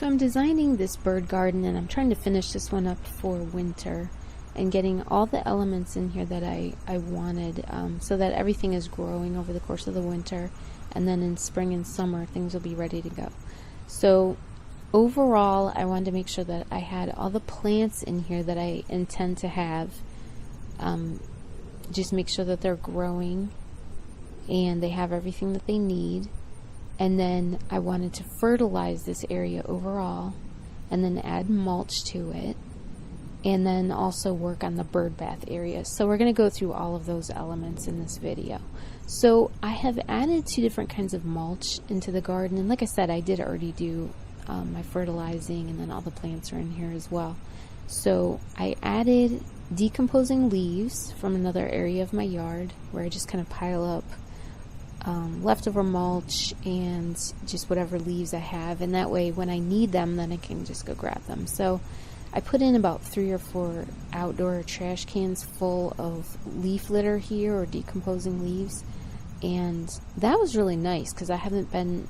So I'm designing this bird garden, and I'm trying to finish this one up for winter and getting all the elements in here that I wanted, so that everything is growing over the course of the winter, and then in spring and summer things will be ready to go. So overall, I wanted to make sure that I had all the plants in here that I intend to have, just make sure that they're growing and they have everything that they need. And then I wanted to fertilize this area overall, and then add mulch to it, and then also work on the bird bath area. So we're going to go through all of those elements in this video. So I have added 2 different kinds of mulch into the garden, and like I said, I did already do my fertilizing, and then all the plants are in here as well. So I added decomposing leaves from another area of my yard, where I just kind of pile up leftover mulch and just whatever leaves I have, and that way when I need them, then I can just go grab them. So I put in about 3 or 4 outdoor trash cans full of leaf litter here, or decomposing leaves, and that was really nice because I haven't been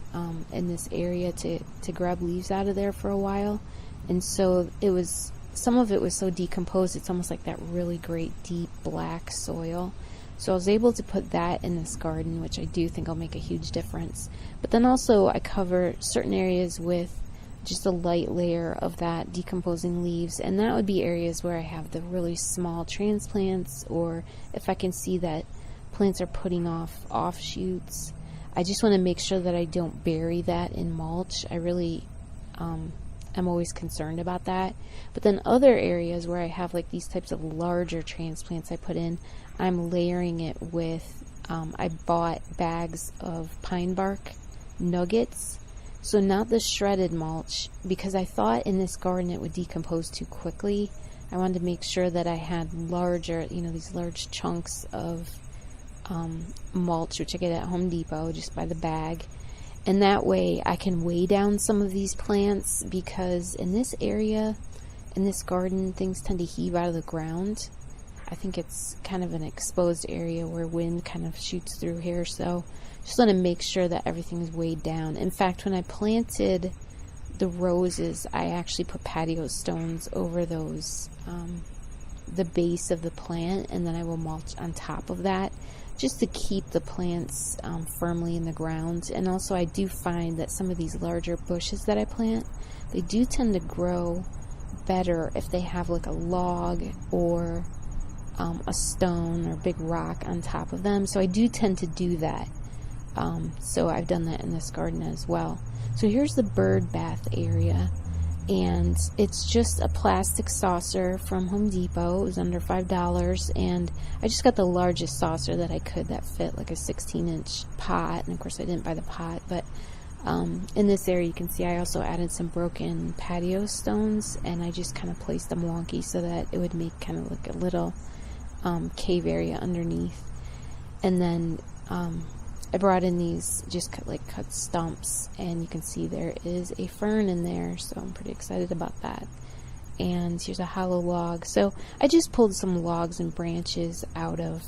in this area to grab leaves out of there for a while, and so some of it was so decomposed, it's almost like that really great deep black soil. So I was able to put that in this garden, which I do think will make a huge difference. But then also I cover certain areas with just a light layer of that decomposing leaves, and that would be areas where I have the really small transplants, or if I can see that plants are putting off offshoots. I just want to make sure that I don't bury that in mulch. I really I'm always concerned about that. But then other areas where I have like these types of larger transplants I put in, I'm layering it with, I bought bags of pine bark nuggets. So not the shredded mulch, because I thought in this garden it would decompose too quickly. I wanted to make sure that I had larger, these large chunks of mulch, which I get at Home Depot just by the bag. And that way I can weigh down some of these plants, because in this area, in this garden, things tend to heave out of the ground. I think it's kind of an exposed area where wind kind of shoots through here, so just want to make sure that everything is weighed down. In fact, when I planted the roses, I actually put patio stones over those, the base of the plant, and then I will mulch on top of that, just to keep the plants firmly in the ground. And also I do find that some of these larger bushes that I plant, they do tend to grow better if they have like a log or a stone or big rock on top of them. So I do tend to do that. So I've done that in this garden as well. So here's the bird bath area, and it's just a plastic saucer from Home Depot. It was under $5, and I just got the largest saucer that I could that fit like a 16-inch pot, and of course I didn't buy the pot, but in this area you can see I also added some broken patio stones, and I just kind of placed them wonky so that it would make kind of like a little cave area underneath. And then I brought in these just cut stumps, and you can see there is a fern in there, so I'm pretty excited about that. And here's a hollow log. So I just pulled some logs and branches out of,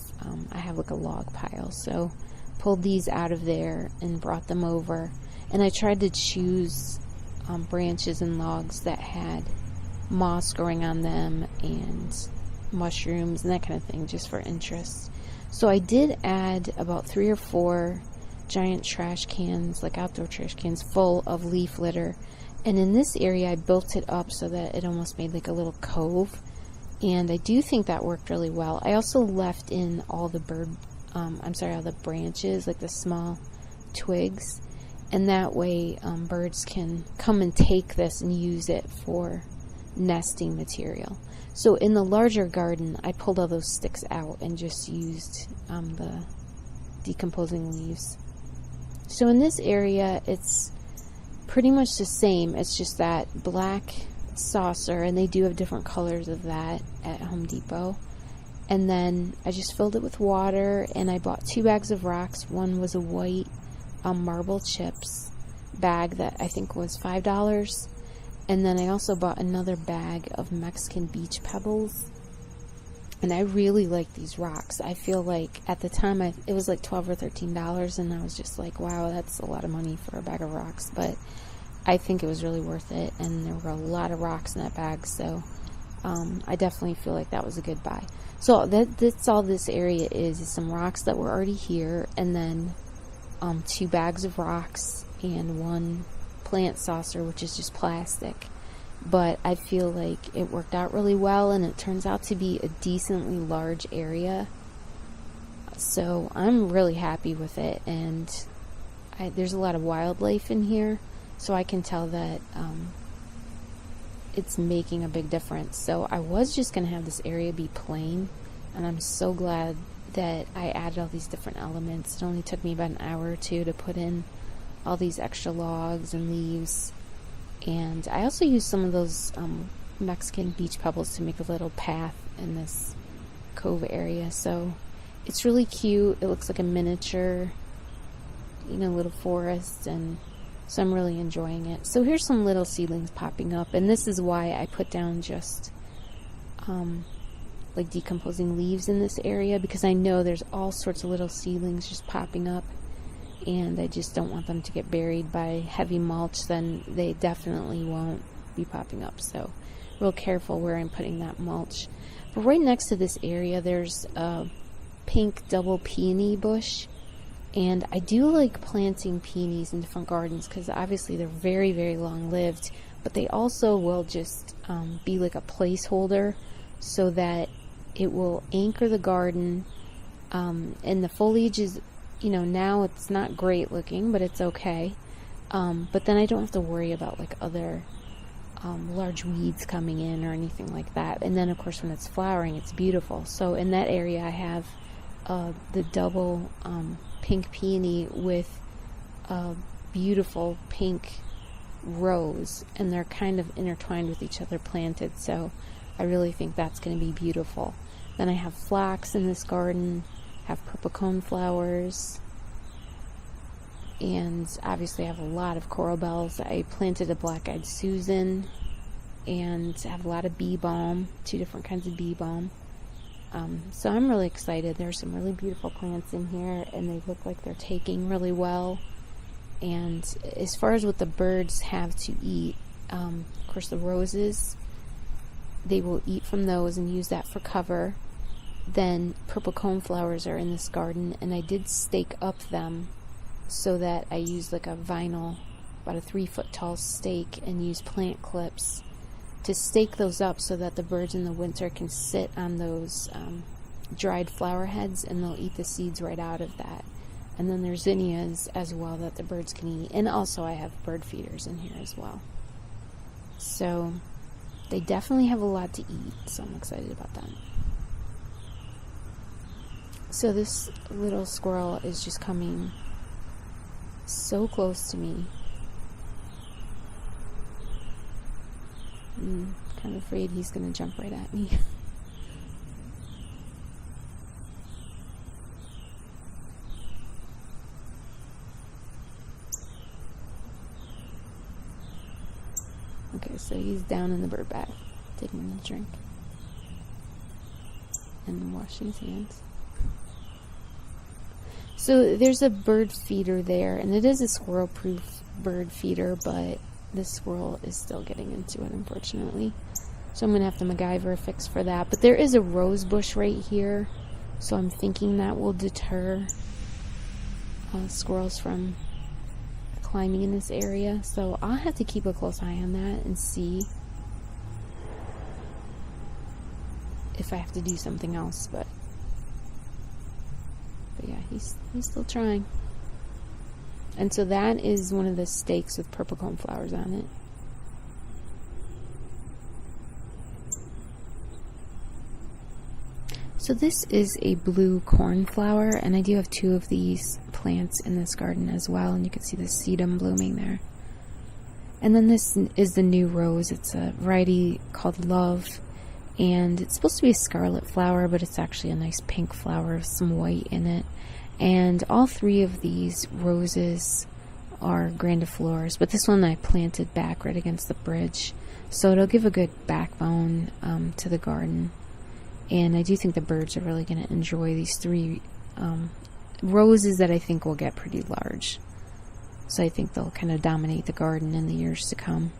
I have like a log pile, so pulled these out of there and brought them over. And I tried to choose branches and logs that had moss growing on them and mushrooms and that kind of thing, just for interest. So I did add about 3 or 4 giant trash cans, like outdoor trash cans, full of leaf litter. And in this area I built it up so that it almost made like a little cove. And I do think that worked really well. I also left in all the all the branches, like the small twigs. And that way birds can come and take this and use it for nesting material. So in the larger garden, I pulled all those sticks out and just used the decomposing leaves. So in this area, it's pretty much the same. It's just that black saucer, and they do have different colors of that at Home Depot. And then I just filled it with water, and I bought 2 bags of rocks. One was a white marble chips bag that I think was $5. And then I also bought another bag of Mexican beach pebbles. And I really like these rocks. I feel like at the time it was like $12 or $13, and I was just like, wow, that's a lot of money for a bag of rocks. But I think it was really worth it, and there were a lot of rocks in that bag, so I definitely feel like that was a good buy. So that's all this area is some rocks that were already here, and then 2 bags of rocks and 1 plant saucer, which is just plastic. But I feel like it worked out really well, and it turns out to be a decently large area. So I'm really happy with it, and there's a lot of wildlife in here, so I can tell that it's making a big difference. So I was just going to have this area be plain, and I'm so glad that I added all these different elements. It only took me about an hour or 2 to put in all these extra logs and leaves. And I also used some of those Mexican beach pebbles to make a little path in this cove area. So it's really cute. It looks like a miniature, little forest, and so I'm really enjoying it. So here's some little seedlings popping up, and this is why I put down just like decomposing leaves in this area, because I know there's all sorts of little seedlings just popping up, and I just don't want them to get buried by heavy mulch. Then they definitely won't be popping up. So real careful where I'm putting that mulch. But right next to this area there's a pink double peony bush, and I do like planting peonies in different gardens because obviously they're very, very long lived, but they also will just be like a placeholder so that it will anchor the garden, and the foliage is, now it's not great looking, but it's okay. But then I don't have to worry about like other large weeds coming in or anything like that. And then of course when it's flowering, it's beautiful. So in that area I have the double pink peony with a beautiful pink rose, and they're kind of intertwined with each other planted, so I really think that's going to be beautiful. Then I have flax in this garden, have purple cone flowers, and obviously I have a lot of coral bells. I planted a black-eyed Susan, and have a lot of bee balm, 2 different kinds of bee balm. So I'm really excited. There's some really beautiful plants in here, and they look like they're taking really well. And as far as what the birds have to eat, of course the roses, they will eat from those and use that for cover. Then purple cone flowers are in this garden, and I did stake up them so that I used like a vinyl, about a 3-foot tall stake, and used plant clips to stake those up so that the birds in the winter can sit on those dried flower heads, and they'll eat the seeds right out of that. And then there's zinnias as well that the birds can eat, and also I have bird feeders in here as well. So they definitely have a lot to eat, so I'm excited about that. So this little squirrel is just coming so close to me. I'm kind of afraid he's going to jump right at me. Okay, so he's down in the bird bath, taking a drink and washing his hands. So there's a bird feeder there, and it is a squirrel-proof bird feeder, but this squirrel is still getting into it, unfortunately. So I'm going to have to MacGyver a fix for that. But there is a rose bush right here, so I'm thinking that will deter squirrels from climbing in this area. So I'll have to keep a close eye on that and see if I have to do something else. But yeah, he's still trying. And so that is one of the stakes with purple cone flowers on it. So this is a blue cornflower, and I do have 2 of these plants in this garden as well, and you can see the sedum blooming there. And then this is the new rose. It's a variety called Love, and it's supposed to be a scarlet flower, but it's actually a nice pink flower with some white in it. And all 3 of these roses are grandiflores, but this one I planted back right against the bridge, so it'll give a good backbone to the garden. And I do think the birds are really going to enjoy these 3 roses that I think will get pretty large. So I think they'll kind of dominate the garden in the years to come,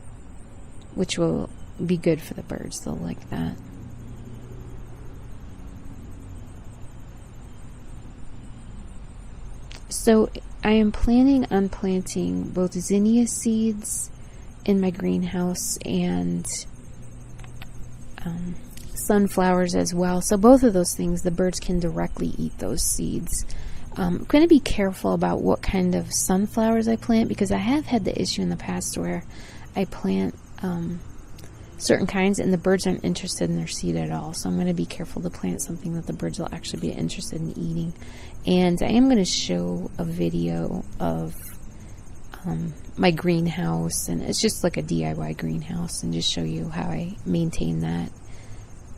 which will be good for the birds. They'll like that. So I am planning on planting both zinnia seeds in my greenhouse and sunflowers as well. So both of those things, the birds can directly eat those seeds. I'm going to be careful about what kind of sunflowers I plant, because I have had the issue in the past where I plant certain kinds and the birds aren't interested in their seed at all. So I'm going to be careful to plant something that the birds will actually be interested in eating. And I am going to show a video of my greenhouse, and it's just like a DIY greenhouse, and just show you how I maintain that.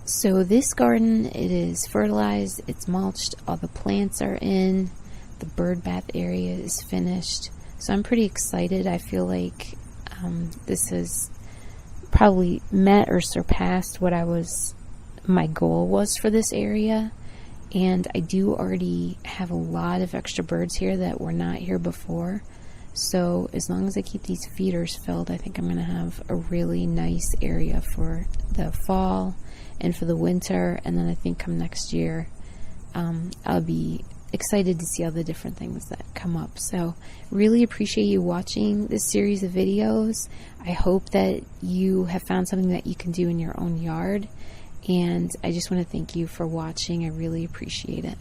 So this garden, it is fertilized, it's mulched, all the plants are in, the bird bath area is finished. So I'm pretty excited. I feel like this has probably met or surpassed what my goal was for this area. And I do already have a lot of extra birds here that were not here before. So as long as I keep these feeders filled, I think I'm going to have a really nice area for the fall and for the winter. And then I think come next year, I'll be excited to see all the different things that come up. So really appreciate you watching this series of videos. I hope that you have found something that you can do in your own yard. And I just want to thank you for watching. I really appreciate it.